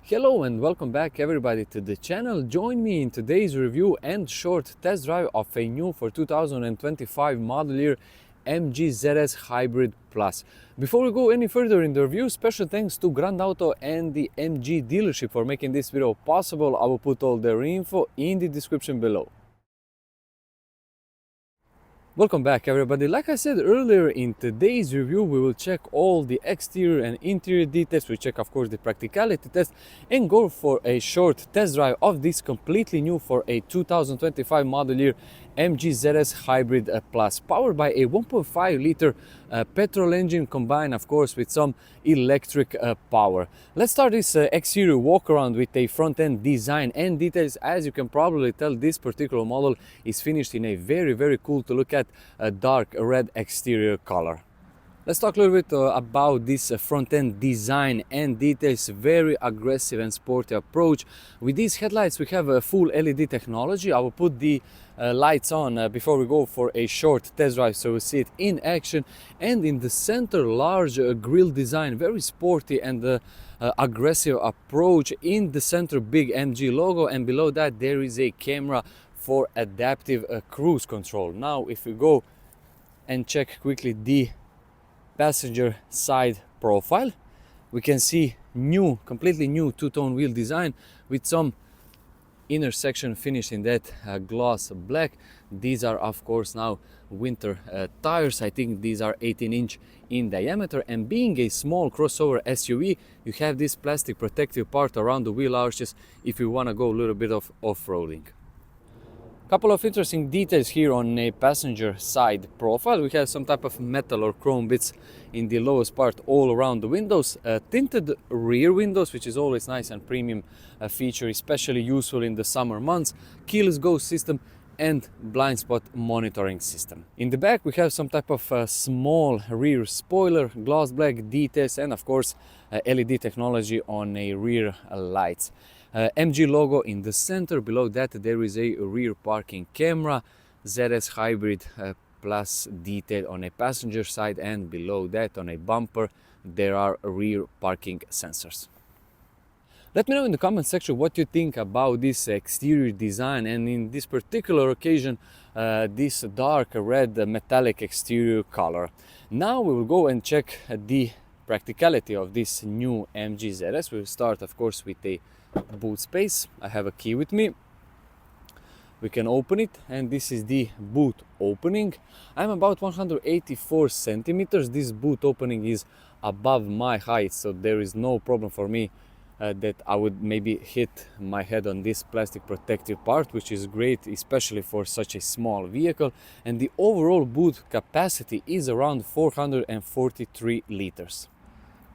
Hello and welcome back everybody to the channel. Join me in today's review and short test drive of a new for 2025 model year MG ZS Hybrid Plus. Before we go any further in the review, special thanks to Grand Auto and the MG dealership for making this video possible. I will put all their info in the description below. Welcome back everybody. Like I said earlier, in today's review we will check all the exterior and interior details. We check of course the practicality test and go for a short test drive of this completely new for a 2025 model year MG ZS Hybrid Plus, powered by a 1.5 liter petrol engine combined of course with some electric power. Let's start this exterior walk around with a front end design and details. As you can probably tell, this particular model is finished in a very cool to look at dark red exterior color. Let's talk a little bit about this front end design and details. Very aggressive and sporty approach. With these headlights we have a full LED technology. I will put the lights on before we go for a short test drive so we see it in action. And in the center, large grille design, very sporty and aggressive approach. In the center, big MG logo, and below that there is a camera for adaptive cruise control. Now if we go and check quickly the passenger side profile, we can see completely new two-tone wheel design with some inner section finished in that gloss black. These are of course now winter tires. I think these are 18-inch in diameter, and being a small crossover SUV, you have this plastic protective part around the wheel arches if you want to go a little bit of off-roading. Couple of interesting details here on a passenger side profile. We have some type of metal or chrome bits in the lowest part all around the windows. Tinted rear windows, which is always nice and premium feature, especially useful in the summer months. Keyless go system and blind spot monitoring system. In the back we have some type of small rear spoiler, gloss black details, and of course LED technology on a rear lights. MG logo in the center. Below that there is a rear parking camera, ZS Hybrid Plus detail on a passenger side, and below that on a bumper there are rear parking sensors. Let me know in the comment section what you think about this exterior design, and in this particular occasion this dark red metallic exterior color. Now we will go and check the practicality of this new MG ZS. We'll start of course with a boot space. I have a key with me. We can open it, and this is the boot opening. I'm about 184 centimeters. This boot opening is above my height, so there is no problem for me that I would maybe hit my head on this plastic protective part, which is great especially for such a small vehicle. And the overall boot capacity is around 443 liters.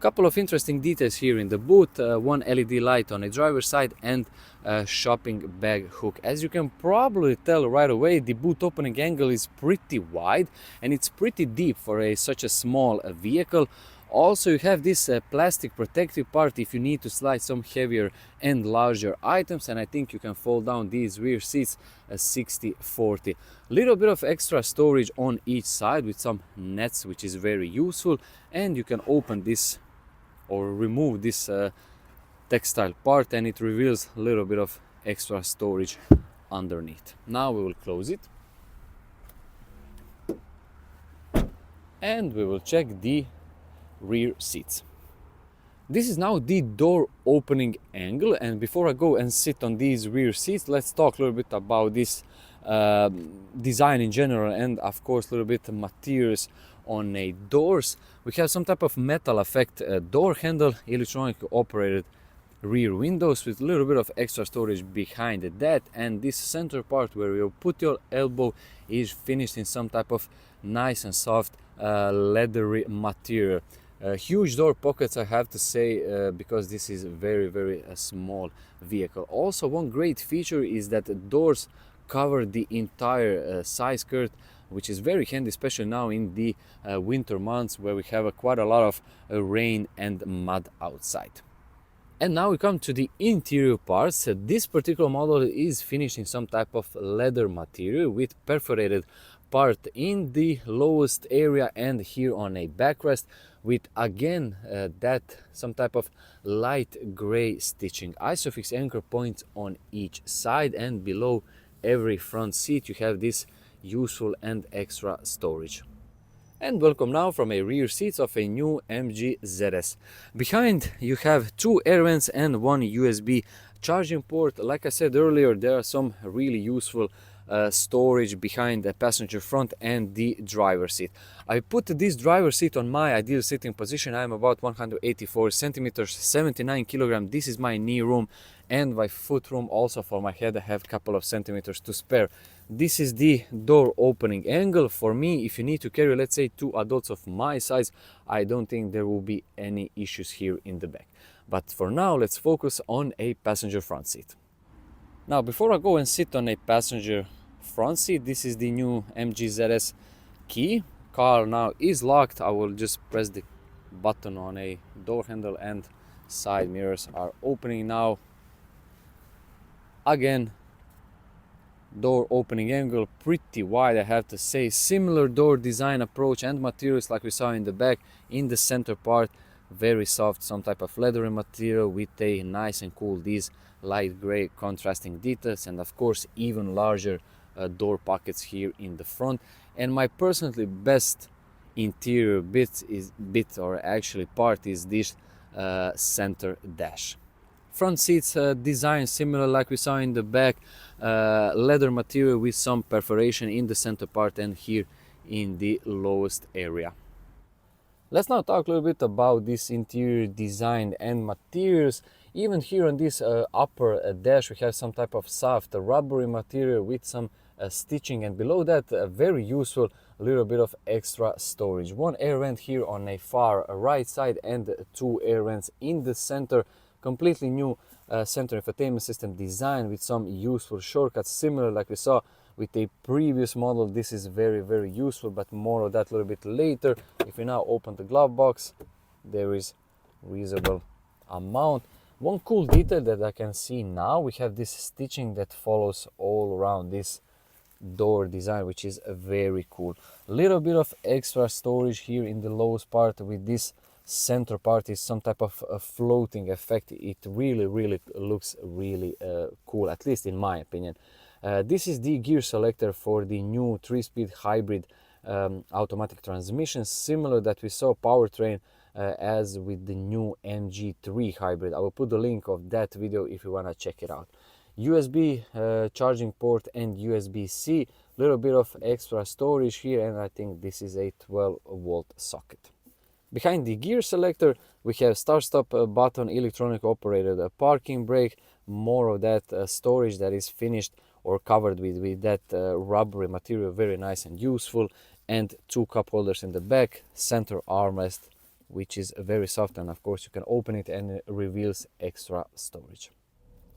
Couple of interesting details here in the boot. One LED light on a driver's side and a shopping bag hook. As you can probably tell right away, the boot opening angle is pretty wide and it's pretty deep for such a small vehicle. Also you have this plastic protective part if you need to slide some heavier and larger items, and I think you can fold down these rear seats 60-40. Little bit of extra storage on each side with some nets, which is very useful, and you can open this or remove this textile part and it reveals a little bit of extra storage underneath. Now we will close it and we will check the rear seats. This is now the door opening angle, and before I go and sit on these rear seats, let's talk a little bit about this design in general and of course a little bit materials on a doors. We have some type of metal effect door handle, electronic operated rear windows with a little bit of extra storage behind that, and this center part where you put your elbow is finished in some type of nice and soft leathery material. Huge door pockets, I have to say, because this is a very small vehicle. Also one great feature is that the doors cover the entire side skirt, which is very handy, especially now in the winter months where we have quite a lot of rain and mud outside. And now we come to the interior parts. This particular model is finished in some type of leather material with perforated part in the lowest area and here on a backrest. with again that some type of light gray stitching. Isofix anchor points on each side, and below every front seat you have this useful and extra storage. And welcome now from a rear seats of a new MG ZS. Behind you have two air vents and one USB charging port. Like I said earlier, there are some really useful storage behind the passenger front and the driver seat. I put this driver seat on my ideal sitting position. I am about 184 centimeters, 79 kilograms. This is my knee room, and my foot room also for my head. I have a couple of centimeters to spare. This is the door opening angle. For me, if you need to carry, let's say, two adults of my size, I don't think there will be any issues here in the back. But for now, let's focus on a passenger front seat. Now, before I go and sit on a passenger front seat, this is the new MG ZS key. Car now is locked. I will just press the button on a door handle and side mirrors are opening now. Again, door opening angle pretty wide, I have to say. Similar door design approach and materials like we saw in the back. In the center part, very soft, some type of leathery material with a nice and cool these light gray contrasting details, and of course even larger door pockets here in the front. And my personally best interior part is this center dash. Front seats design similar like we saw in the back, leather material with some perforation in the center part and here in the lowest area. Let's now talk a little bit about this interior design and materials. Even here on this upper dash we have some type of soft rubbery material with some stitching, and below that very useful little bit of extra storage. One air vent here on a far right side and two air vents in the center. Completely new center infotainment system design with some useful shortcuts, similar like we saw with the previous model. This is very useful, but more of that a little bit later. If we now open the glove box, there is reasonable amount. One cool detail that I can see now, we have this stitching that follows all around this door design, which is very cool. Little bit of extra storage here in the lowest part with this center part is some type of floating effect. It really looks really cool, at least in my opinion. This is the gear selector for the new 3-speed hybrid automatic transmission, similar that we saw powertrain as with the new MG3 hybrid. I will put the link of that video if you want to check it out. USB charging port and USB-C, little bit of extra storage here, and I think this is a 12-volt socket. Behind the gear selector we have start-stop button, electronic operated parking brake, more of that storage that is finished or covered with that rubbery material, very nice and useful, and two cup holders in the back, center armrest which is very soft, and of course you can open it and it reveals extra storage.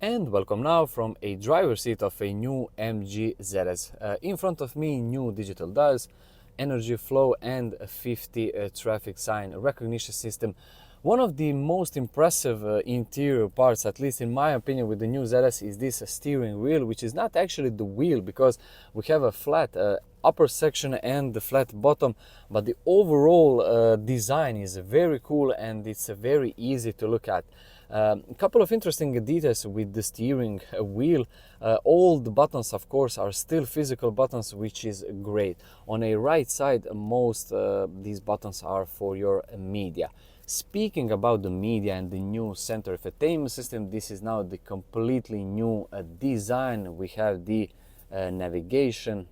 And welcome now from a driver's seat of a new MG ZS. In front of me, new digital dials, energy flow and a 50 traffic sign recognition system. One of the most impressive interior parts, at least in my opinion, with the new ZS is this steering wheel, which is not actually the wheel because we have a flat upper section and the flat bottom, but the overall design is very cool and it's very easy to look at. A couple of interesting details with the steering wheel. All the buttons of course are still physical buttons, which is great. On a right side, most these buttons are for your media. Speaking about the media and the new center infotainment system, this is now the completely new design. We have the navigation.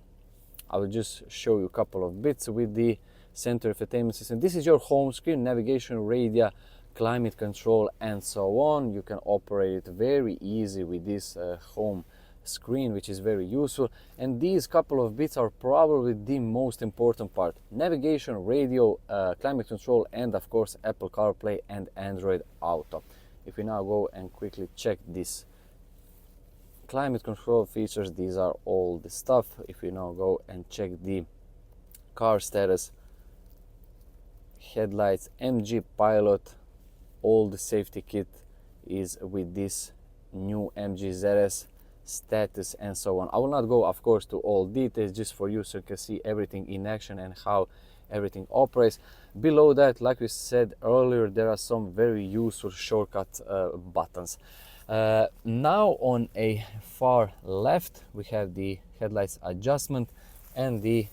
I will just show you a couple of bits with the center infotainment system. This is your home screen, navigation, radio, climate control and so on. You can operate it very easy with this home screen, which is very useful. And these couple of bits are probably the most important part: navigation, radio, climate control, and of course Apple CarPlay and Android Auto. If we now go and quickly check this climate control features, these are all the stuff. If we now go and check the car status, headlights, MG Pilot, all the safety kit is with this new MG ZS, status and so on. I will not go of course to all details, just for you so you can see everything in action and how everything operates. Below that, like we said earlier, there are some very useful shortcut buttons. Now on a far left we have the headlights adjustment and the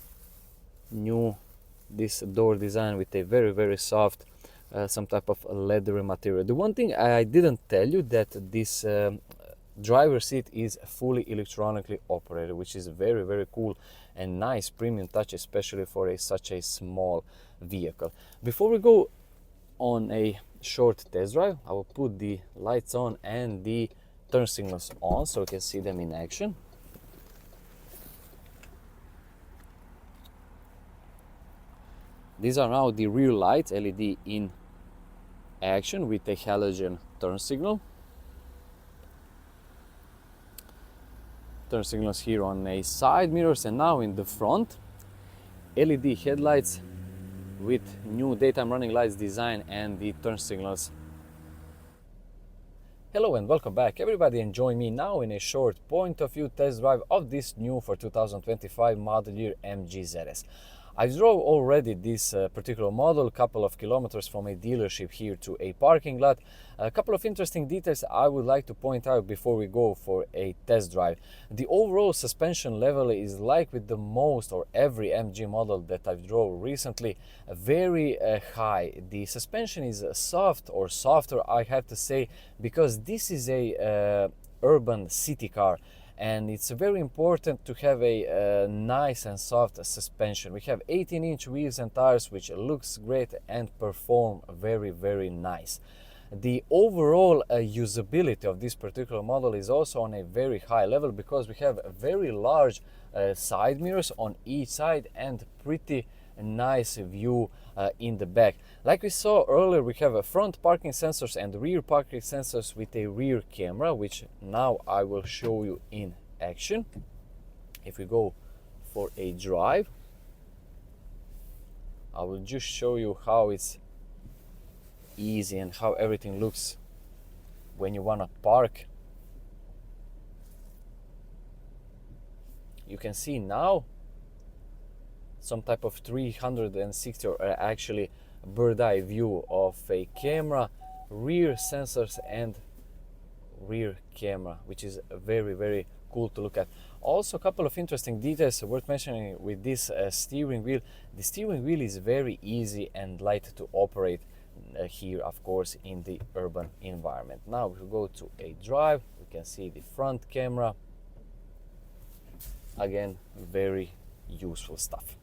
new this door design with a very soft some type of leathery material. The one thing I didn't tell you that this driver seat is fully electronically operated, which is very cool and nice premium touch, especially for such a small vehicle. Before we go on a short test drive, I will put the lights on and the turn signals on so you can see them in action. These are now the rear lights, LED in action with a halogen turn signal. Turn signals here on a side mirrors, and now in the front, LED headlights with new daytime running lights design and the turn signals. Hello and welcome back everybody, and join me now in a short point of view test drive of this new for 2025 model year MG ZS. I drove already this particular model a couple of kilometers from a dealership here to a parking lot. A couple of interesting details I would like to point out before we go for a test drive. The overall suspension level is like with the most or every MG model that I've drove recently, very high. The suspension is soft or softer, I have to say, because this is a urban city car. And it's very important to have a nice and soft suspension. We have 18-inch wheels and tires, which looks great and perform very nice. The overall usability of this particular model is also on a very high level because we have very large side mirrors on each side and pretty nice view in the back. Like we saw earlier, we have a front parking sensors and rear parking sensors with a rear camera, which now I will show you in action. If we go for a drive, I will just show you how it's easy and how everything looks when you want to park. You can see now some type of 360 or actually bird eye view of a camera, rear sensors and rear camera, which is very cool to look at. Also, a couple of interesting details worth mentioning with this steering wheel. The steering wheel is very easy and light to operate here, of course, in the urban environment. Now if we go to a drive, we can see the front camera. Again, very useful stuff.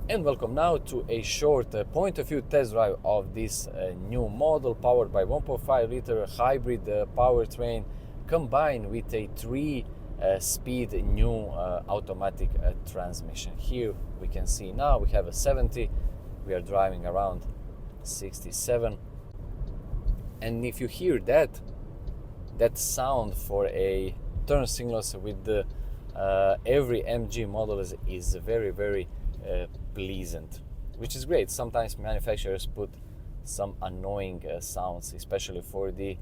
And welcome now to a short point of view test drive of this new model, powered by 1.5 liter hybrid powertrain combined with a 3-speed new automatic transmission. Here we can see now we have a 70, we are driving around 67, and if you hear that sound for a turn signals with the every MG model is very pleasant, which is great. Sometimes manufacturers put some annoying sounds, especially for the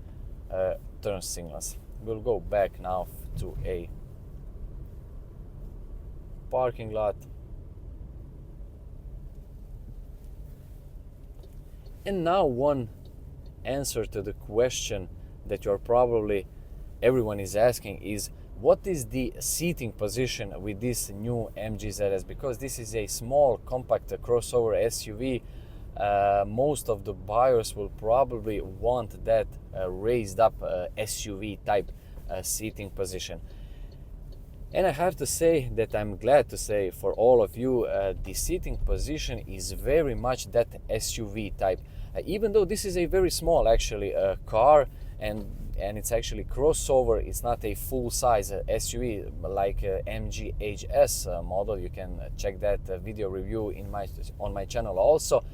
turn signals. We'll go back now to a parking lot. And now one answer to the question that you're probably everyone is asking is, what is the seating position with this new MG ZS? Because this is a small compact crossover SUV, most of the buyers will probably want that raised up SUV type seating position. And I have to say that I'm glad to say for all of you, the seating position is very much that SUV type. Even though this is a very small actually car, and it's actually crossover, it's not a full-size SUV like MG HS model. You can check that video review on my channel also.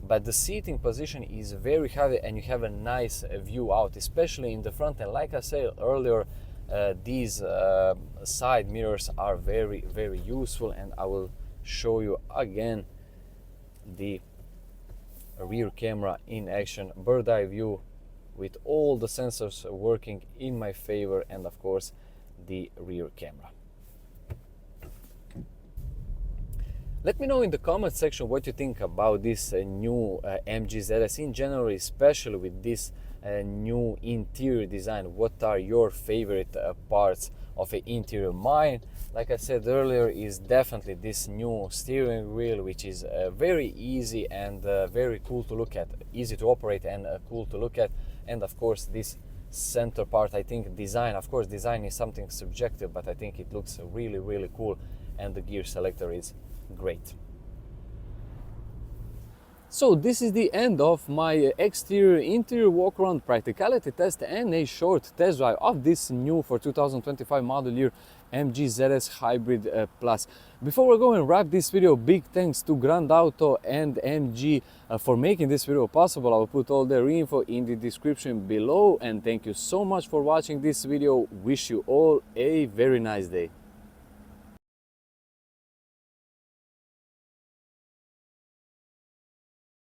But the seating position is very heavy and you have a nice view out, especially in the front. And like I said earlier, these side mirrors are very useful, and I will show you again the rear camera in action, bird eye view with all the sensors working in my favor, and of course the rear camera. Let me know in the comment section what you think about this new MG ZS in general, especially with this new interior design. What are your favorite parts of an interior? Mine, like I said earlier, is definitely this new steering wheel, which is very easy and very cool to look at, easy to operate and cool to look at. And of course this center part, I think design, of course design is something subjective, but I think it looks really, really cool, and the gear selector is great. So this is the end of my exterior interior walk around practicality test and a short test drive of this new for 2025 model year MG ZS Hybrid Plus. Before we go and wrap this video, big thanks to Grand Auto and MG for making this video possible. I will put all their info in the description below, and thank you so much for watching this video. Wish you all a very nice day.